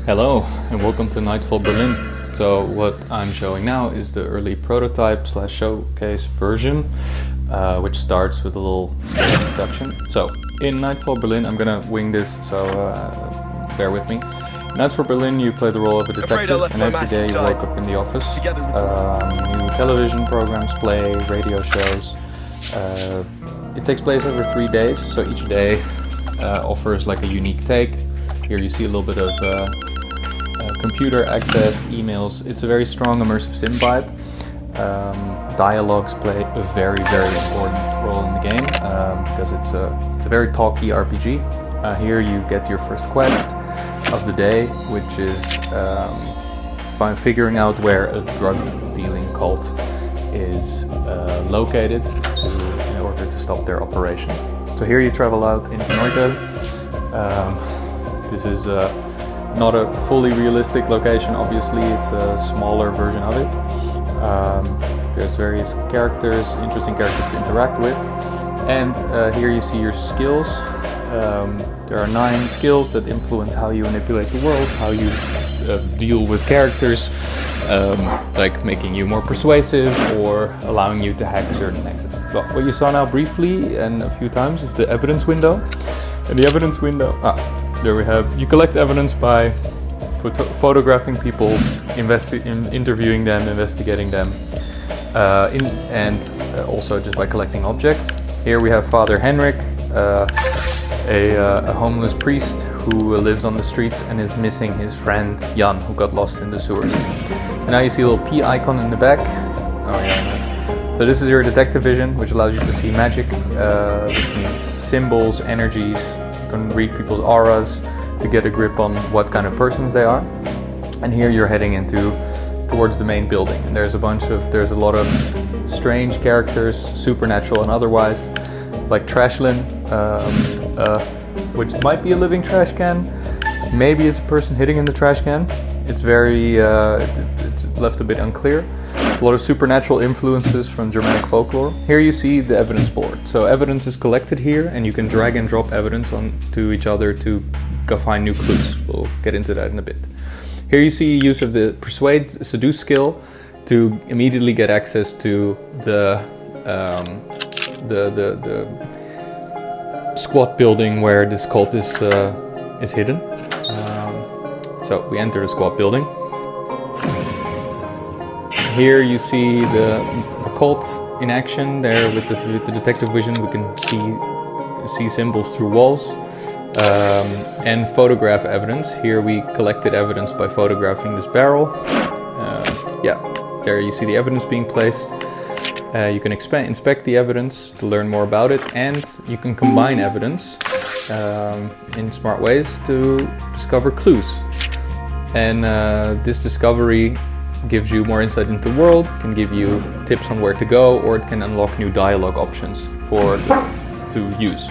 Hello and welcome to Nightfall Berlin. So what I'm showing now is the early prototype / showcase version, which starts with a little scale introduction. So in Nightfall Berlin, I'm gonna wing this, so bear with me. In Nightfall Berlin, you play the role of a detective, and every day you wake up in the office. New television programs play, radio shows. It takes place over 3 days, so each day offers like a unique take. Here you see a little bit of computer access, emails. It's a very strong immersive sim vibe. Dialogues play a very important role in the game because it's a very talky RPG. Here you get your first quest of the day, which is figuring out where a drug dealing cult is located in order to stop their operations. So here you travel out into Nightfall. This is not a fully realistic location, obviously, it's a smaller version of it. There's various characters, interesting characters to interact with. And here you see your skills. There are 9 skills that influence how you manipulate the world, how you deal with characters, like making you more persuasive or allowing you to hack certain access. Well, what you saw now briefly and a few times is the evidence window. And the evidence window, there we have, you collect evidence by photographing people, interviewing them, investigating them, and also just by collecting objects. Here we have Father Henrik, a homeless priest who lives on the streets and is missing his friend Jan, who got lost in the sewers. So now you see a little P icon in the back. Oh yeah. So this is your detective vision, which allows you to see magic, which means symbols, energies. You can read people's auras to get a grip on what kind of persons they are. And here you're heading towards the main building. And there's a lot of strange characters, supernatural and otherwise, like Trashlin, which might be a living trash can, maybe it's a person hitting in the trash can. It's very, it's left a bit unclear. There's a lot of supernatural influences from Germanic folklore. Here you see the evidence board. So evidence is collected here, and you can drag and drop evidence onto each other to go find new clues. We'll get into that in a bit. Here you see use of the persuade, seduce skill to immediately get access to the squat building where this cult is hidden. So we enter the squat building. Here you see the cult in action. There with the detective vision, we can see symbols through walls and photograph evidence. Here we collected evidence by photographing this barrel. There you see the evidence being placed. You can inspect the evidence to learn more about it, and you can combine evidence in smart ways to discover clues. And this discovery gives you more insight into the world, can give you tips on where to go, or it can unlock new dialogue options to use.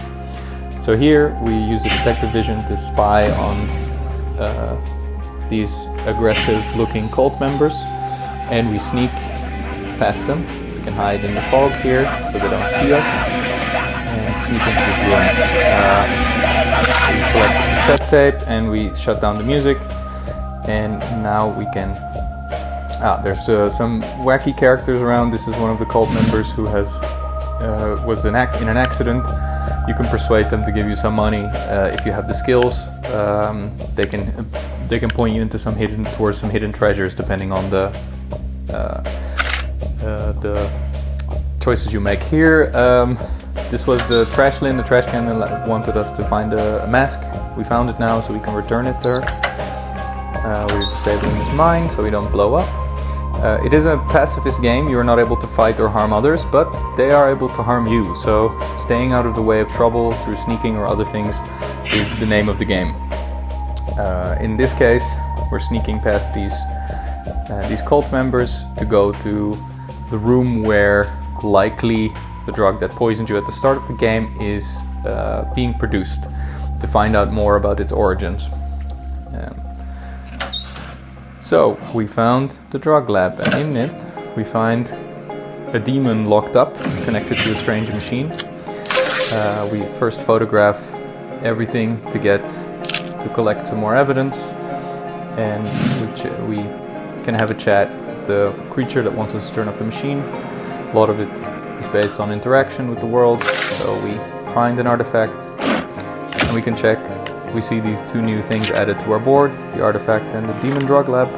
So here we use the detective vision to spy on these aggressive-looking cult members, and we sneak past them. We can hide in the fog here so they don't see us, and sneak into this room. We collect the cassette tape and we shut down the music, and now we can. There's some wacky characters around. This is one of the cult members who was in an accident. You can persuade them to give you some money if you have the skills. They can point you into towards some hidden treasures depending on the choices you make here. This was the Trashlin. The trash can wanted us to find a mask. We found it now, so we can return it to her. We're disabling this mine so we don't blow up. It is a pacifist game. You are not able to fight or harm others, but they are able to harm you. So staying out of the way of trouble through sneaking or other things is the name of the game. In this case, we're sneaking past these cult members to go to the room where likely the drug that poisoned you at the start of the game is being produced, to find out more about its origins. So we found the drug lab, and in it we find a demon locked up, connected to a strange machine. We first photograph everything to collect some more evidence. and we can have a chat with the creature that wants us to turn off the machine. A lot of it is based on interaction with the world, so we find an artifact and we can check. We see these two new things added to our board, the artifact and the demon drug lab,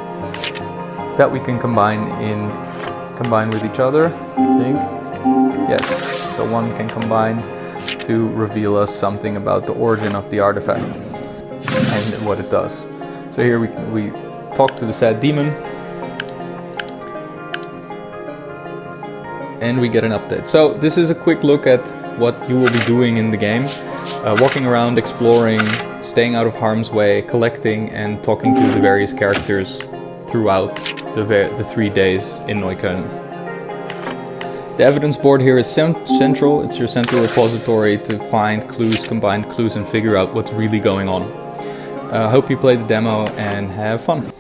that we can combine with each other, I think. Yes, so one can combine to reveal us something about the origin of the artifact and what it does. So here we talk to the sad demon and we get an update. So this is a quick look at what you will be doing in the game. Walking around, exploring, staying out of harm's way, collecting and talking to the various characters throughout the 3 days in Neukölln. The evidence board here is central. It's your central repository to find clues, combine clues and figure out what's really going on. I hope you play the demo and have fun.